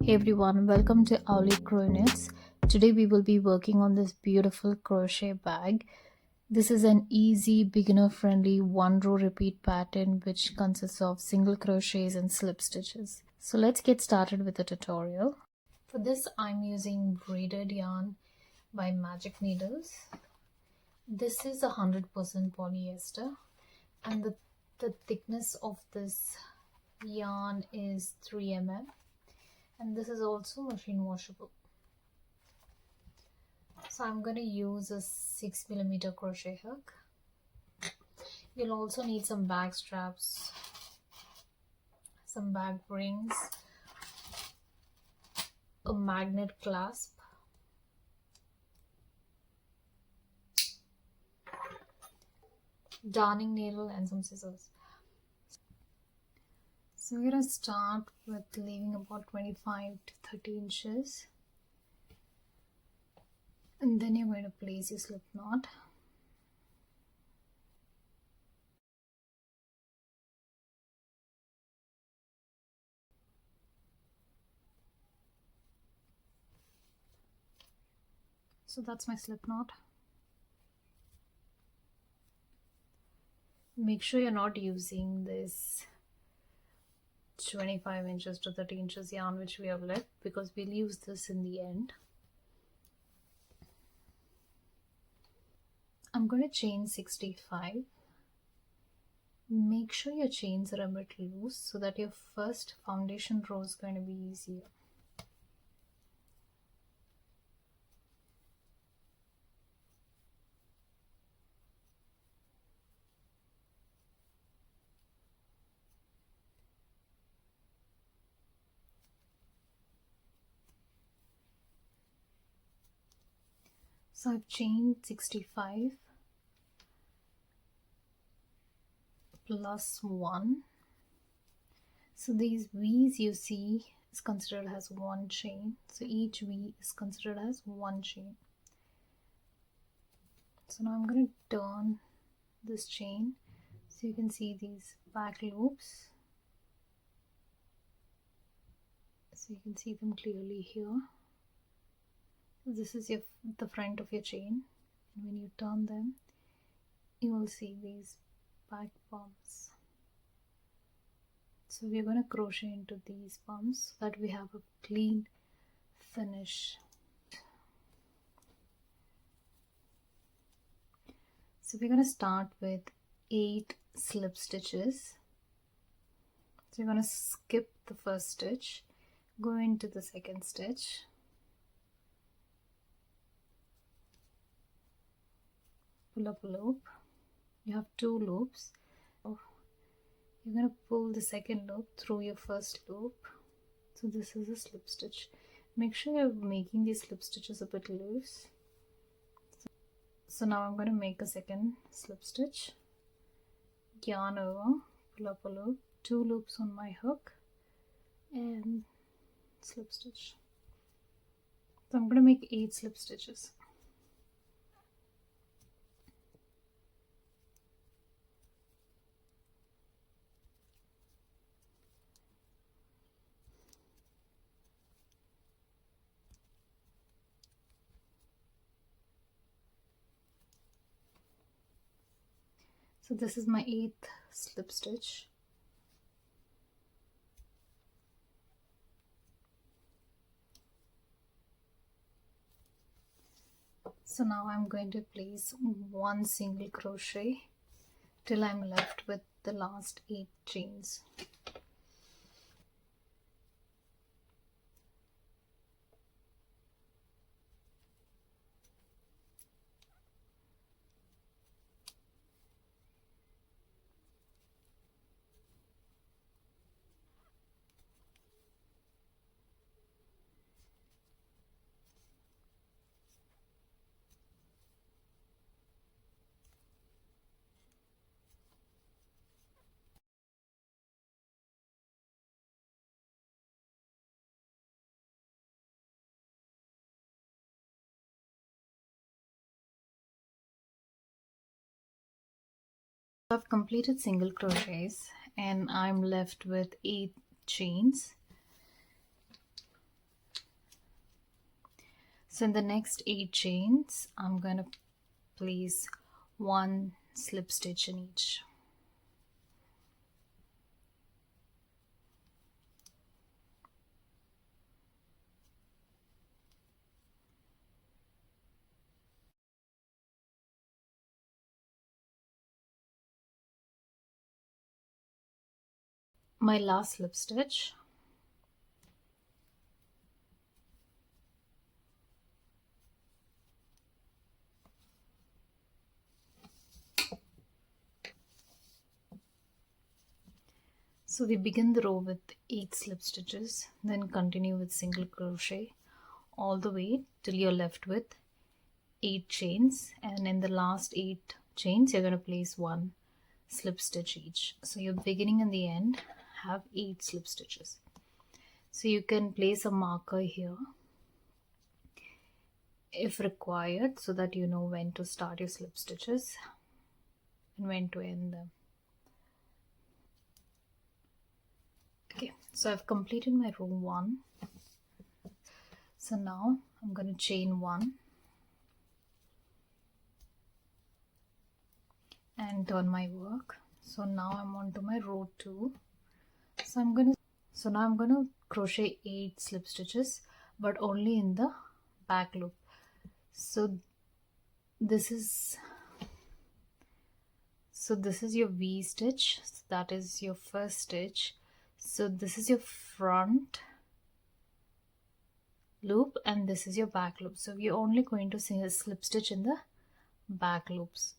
Hey everyone, welcome to Owly Knits. Today we will be working on this beautiful crochet bag. This is an easy, beginner-friendly one-row repeat pattern which consists of single crochets and slip stitches. So let's get started with the tutorial. For this I'm using braided yarn by Magic Needles. This is 100% polyester and the thickness of this yarn is 3 mm. And this is also machine washable. So I'm going to use a 6mm crochet hook. You'll also need some bag straps, some bag rings, a magnet clasp, darning needle, and some scissors. So we're going to start with leaving about 25 to 30 inches. And then you're going to place your slip knot. So that's my slip knot. Make sure you're not using this 25 inches to 30 inches yarn which we have left, because we'll use this in the end. I'm going to chain 65. Make sure your chains are a bit loose so that your first foundation row is going to be easier. So I've chained 65 plus 1. So these V's you see is considered as one chain. So each V is considered as one chain. So now I'm going to turn this chain so you can see these back loops. So you can see them clearly here. This is the front of your chain, and when you turn them you will see these back bumps. So we're going to crochet into these bumps so that we have a clean finish. So we're going to start with 8 slip stitches. So you're going to skip the first stitch, go into the second stitch, pull up a loop. You have 2 loops. You're going to pull the second loop through your first loop. So this is a slip stitch. Make sure you're making these slip stitches a bit loose. So now I'm going to make a second slip stitch, yarn over, pull up a loop, 2 loops on my hook, and slip stitch. So I'm going to make 8 slip stitches. So this is my 8th slip stitch. So now I'm going to place 1 single crochet till I'm left with the last 8 chains. I've completed single crochets and I'm left with 8 chains. So in the next 8 chains, I'm going to place 1 slip stitch in each. My last slip stitch. So we begin the row with 8 slip stitches, then continue with single crochet all the way till you're left with 8 chains, and in the last 8 chains you're going to place 1 slip stitch each. So your beginning and the end have 8 slip stitches. So you can place a marker here if required, so that you know when to start your slip stitches and when to end them. Okay, so I've completed my row 1. So now I'm going to chain 1 and turn my work. So now I'm on to my row 2. So now I'm going to crochet 8 slip stitches, but only in the back loop. So this is your V stitch, so that is your first stitch. So this is your front loop and this is your back loop. So we're only going to see a slip stitch in the back loops.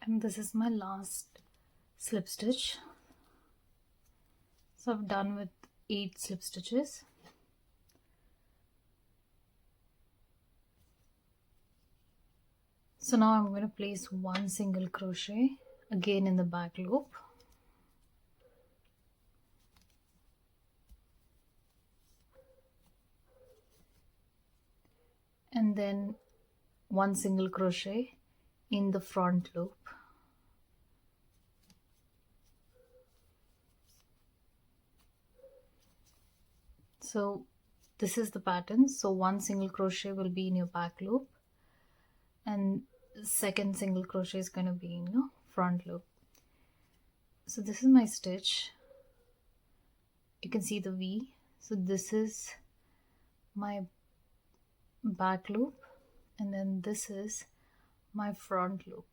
And this is my last slip stitch. So I've done with 8 slip stitches. So now I'm going to place 1 single crochet again in the back loop. And then 1 single crochet in the front loop. So this is the pattern. So 1 single crochet will be in your back loop and second single crochet is going to be in your front loop. So this is my stitch. You can see the V. So this is my back loop and then this is my front loop.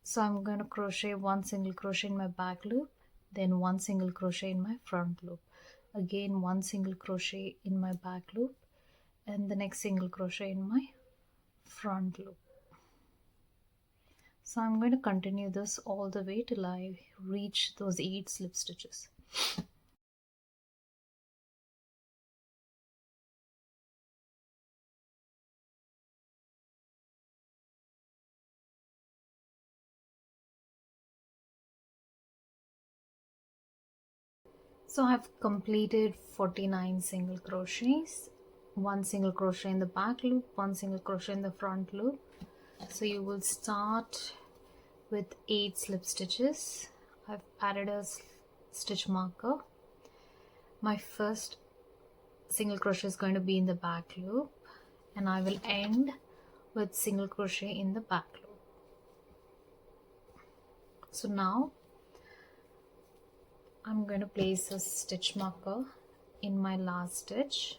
So I'm going to crochet 1 single crochet in my back loop, then 1 single crochet in my front loop, again 1 single crochet in my back loop and the next single crochet in my front loop. So I'm going to continue this all the way till I reach those 8 slip stitches. So I've completed 49 single crochets, 1 single crochet in the back loop, 1 single crochet in the front loop. So you will start with 8 slip stitches. I've added a stitch marker. My first single crochet is going to be in the back loop and I will end with single crochet in the back loop. So now I'm going to place a stitch marker in my last stitch.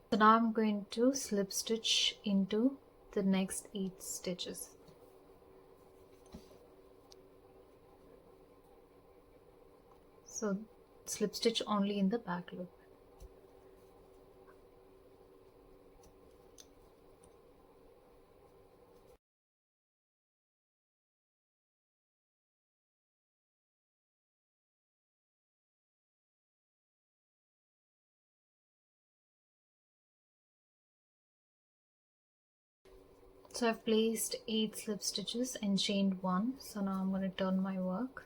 So now I'm going to slip stitch into the next 8 stitches. So slip stitch only in the back loop. So I've placed 8 slip stitches and chained 1. So now I'm going to turn my work.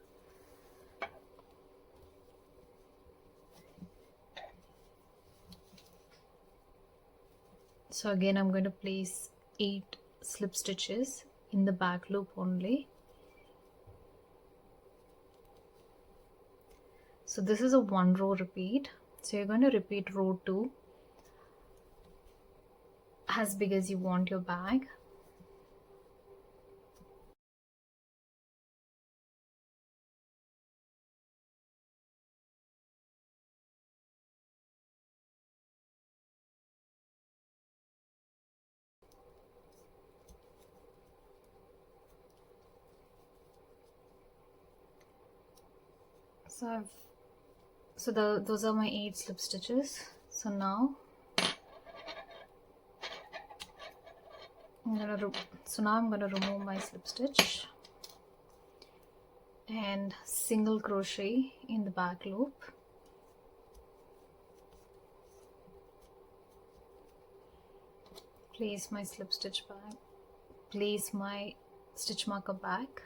So again I'm going to place 8 slip stitches in the back loop only. So this is a 1 row repeat. So you're going to repeat row 2 as big as you want your bag. Those are my 8 slip stitches. So now I'm going to remove my slip stitch and single crochet in the back loop. Place my slip stitch back, place my stitch marker back,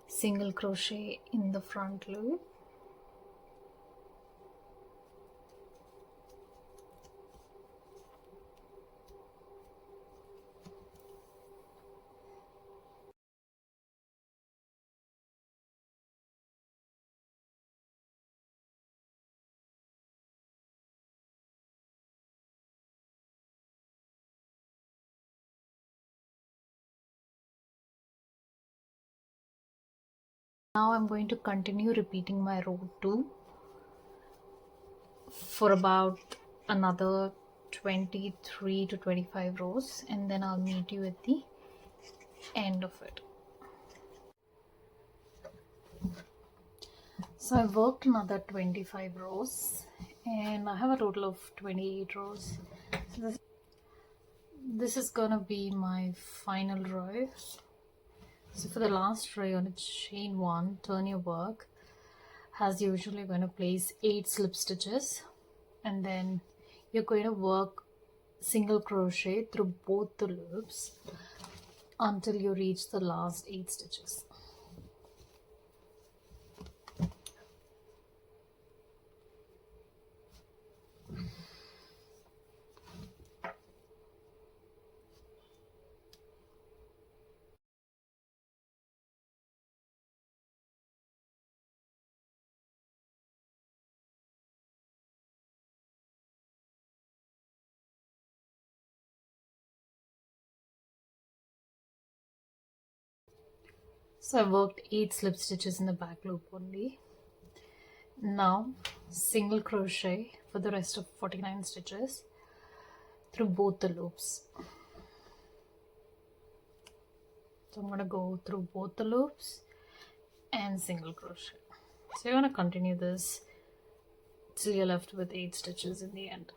single crochet in the front loop, now I'm going to continue repeating my row 2 for about another 23 to 25 rows, and then I'll meet you at the end of it. So I've worked another 25 rows and I have a total of 28 rows. So this is gonna be my final row. So for the last row, you're going to chain 1, turn your work. As usual, you're going to place 8 slip stitches and then you're going to work single crochet through both the loops until you reach the last 8 stitches. So I worked 8 slip stitches in the back loop only. Now single crochet for the rest of 49 stitches through both the loops. So I'm going to go through both the loops and single crochet. So you're going to continue this till you're left with 8 stitches in the end.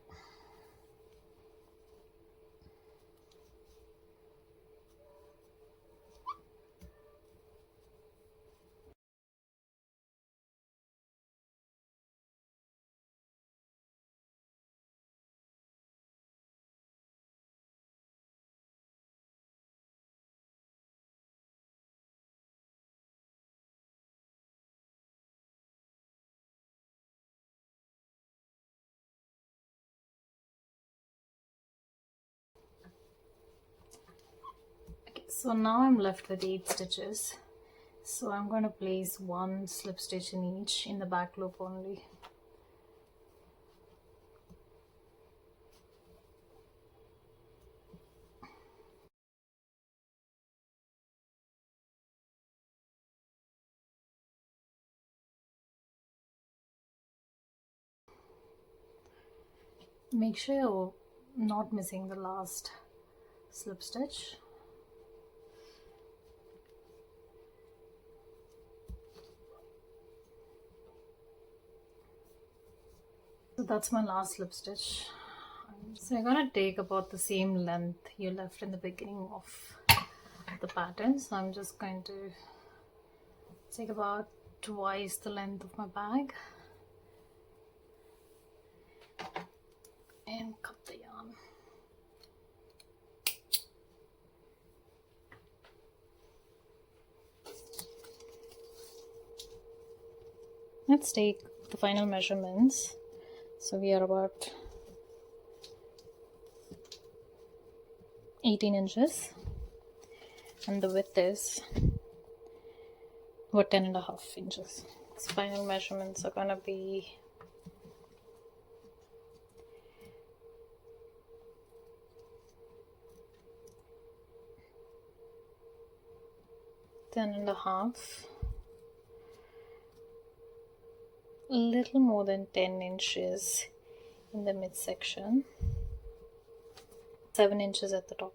Okay, so now I'm left with 8 stitches. So I'm going to place 1 slip stitch in each in the back loop only. Make sure you're not missing the last slip stitch. So that's my last slip stitch. So you're going to take about the same length you left in the beginning of the pattern. So I'm just going to take about twice the length of my bag and cut the yarn. Let's take the final measurements. So we are about 18 inches and the width is about 10.5 inches. So final measurements are gonna be 10.5, a little more than 10 inches in the midsection, 7 inches at the top.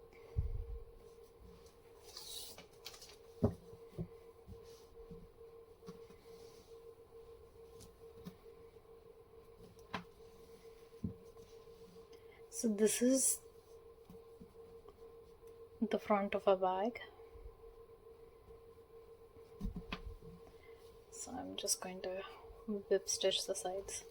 So this is the front of our bag. So I'm just going to whip stitch the sides.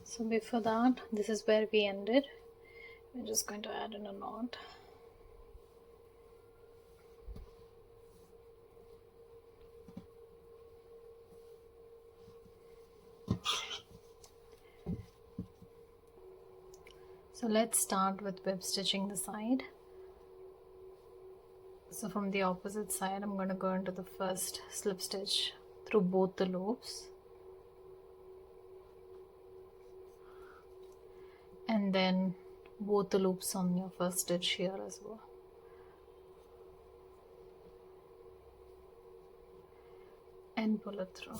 So before that, this is where we ended. We're just going to add in a knot. So let's start with whip stitching the side. So from the opposite side, I'm going to go into the first slip stitch through both the loops. And then both the loops on your first stitch here as well. And pull it through.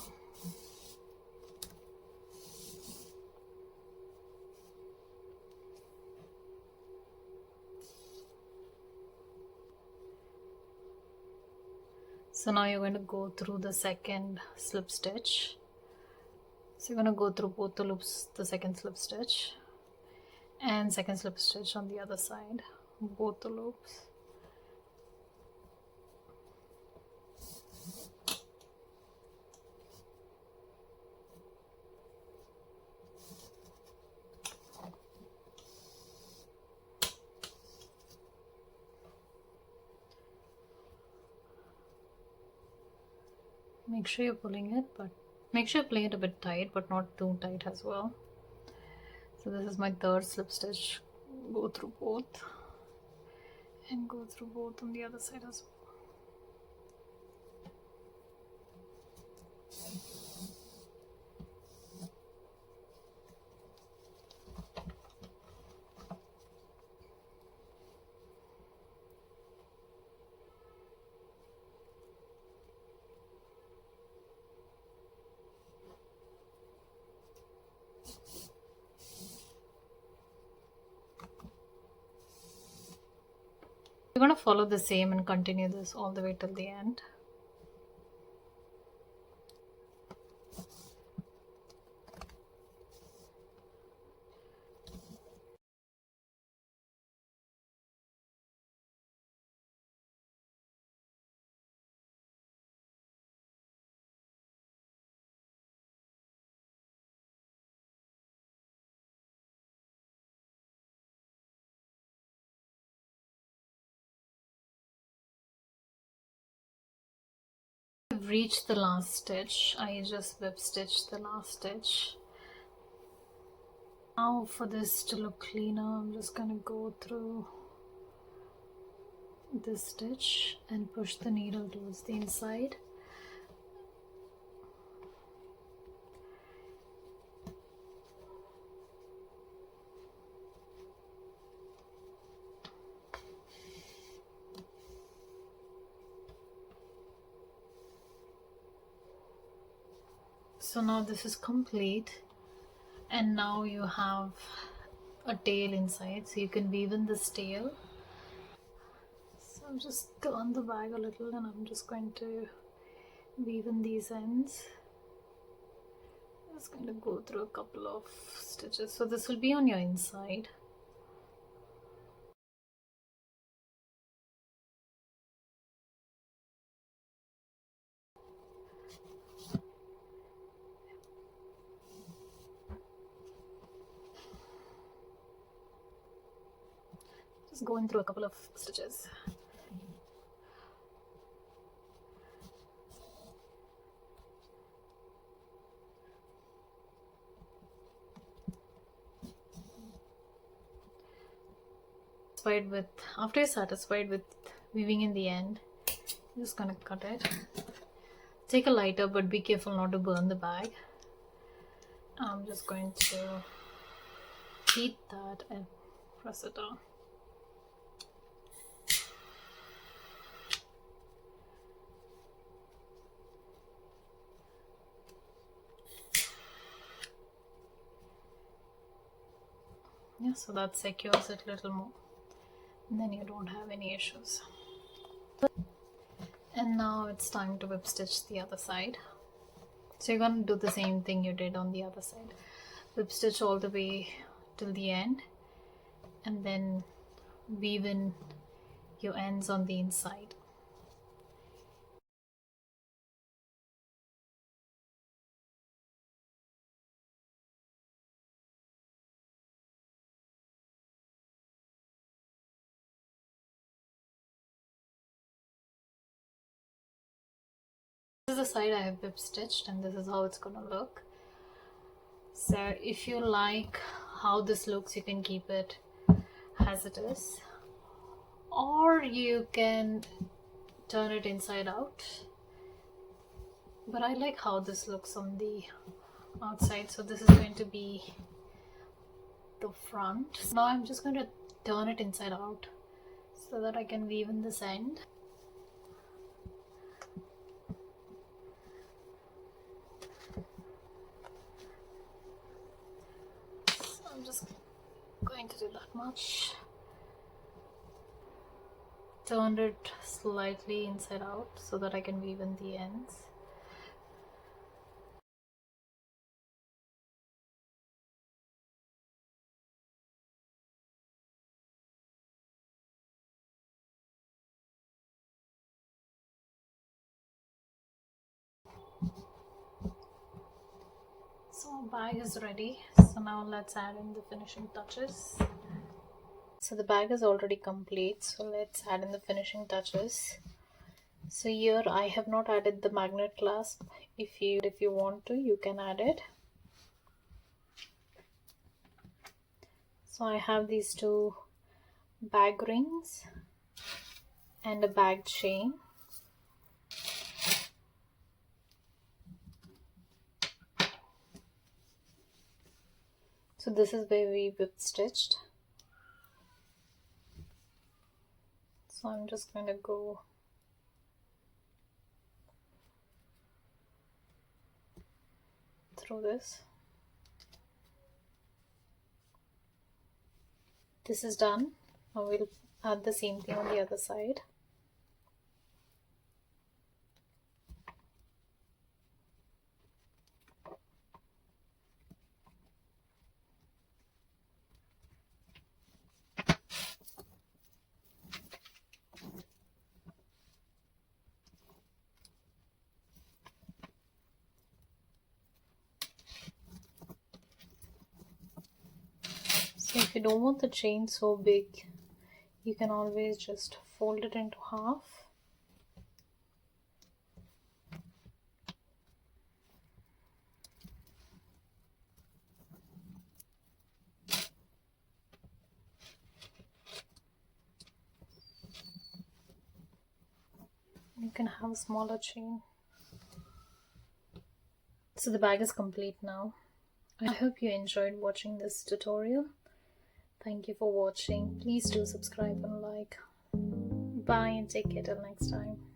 So now you're going to go through the second slip stitch. So you're going to go through both the loops, the second slip stitch and second slip stitch on the other side, both the loops. Make sure you're pulling it, but make sure you're pulling it a bit tight, but not too tight as well. So this is my third slip stitch. Go through both and go through both on the other side as well. You're going to follow the same and continue this all the way till the end. I've reached the last stitch. I just whip stitched the last stitch. Now for this to look cleaner, I'm just going to go through this stitch and push the needle towards the inside. So now this is complete, and now you have a tail inside, so you can weave in this tail. So I'll just turn the bag a little and I'm just going to weave in these ends. Just going to go through a couple of stitches. So this will be on your inside. Just going through a couple of stitches. After you're satisfied with weaving in the end, I'm just gonna cut it. Take a lighter, but be careful not to burn the bag. I'm just going to heat that and press it on. Yeah, so that secures it a little more, and then you don't have any issues. And now it's time to whip stitch the other side. So you're going to do the same thing you did on the other side. Whip stitch all the way till the end, and then weave in your ends on the inside. This is the side I have whip stitched, and this is how it's gonna look. So if you like how this looks, you can keep it as it is, or you can turn it inside out, but I like how this looks on the outside. So this is going to be the front. So now I'm just going to turn it inside out so that I can weave in this end. So I'm just going to do that much. Turned it slightly inside out so that I can weave in the ends. So our bag is ready. So now let's add in the finishing touches. So the bag is already complete, so let's add in the finishing touches. So here I have not added the magnet clasp. If you want to, you can add it. So I have these two bag rings and a bag chain. So this is where we whip stitched. So I'm just going to go through this. This is done. Now we'll add the same thing on the other side. So if you don't want the chain so big, you can always just fold it into half. You can have a smaller chain. So the bag is complete now. I hope you enjoyed watching this tutorial. Thank you for watching. Please do subscribe and like. Bye and take care till next time.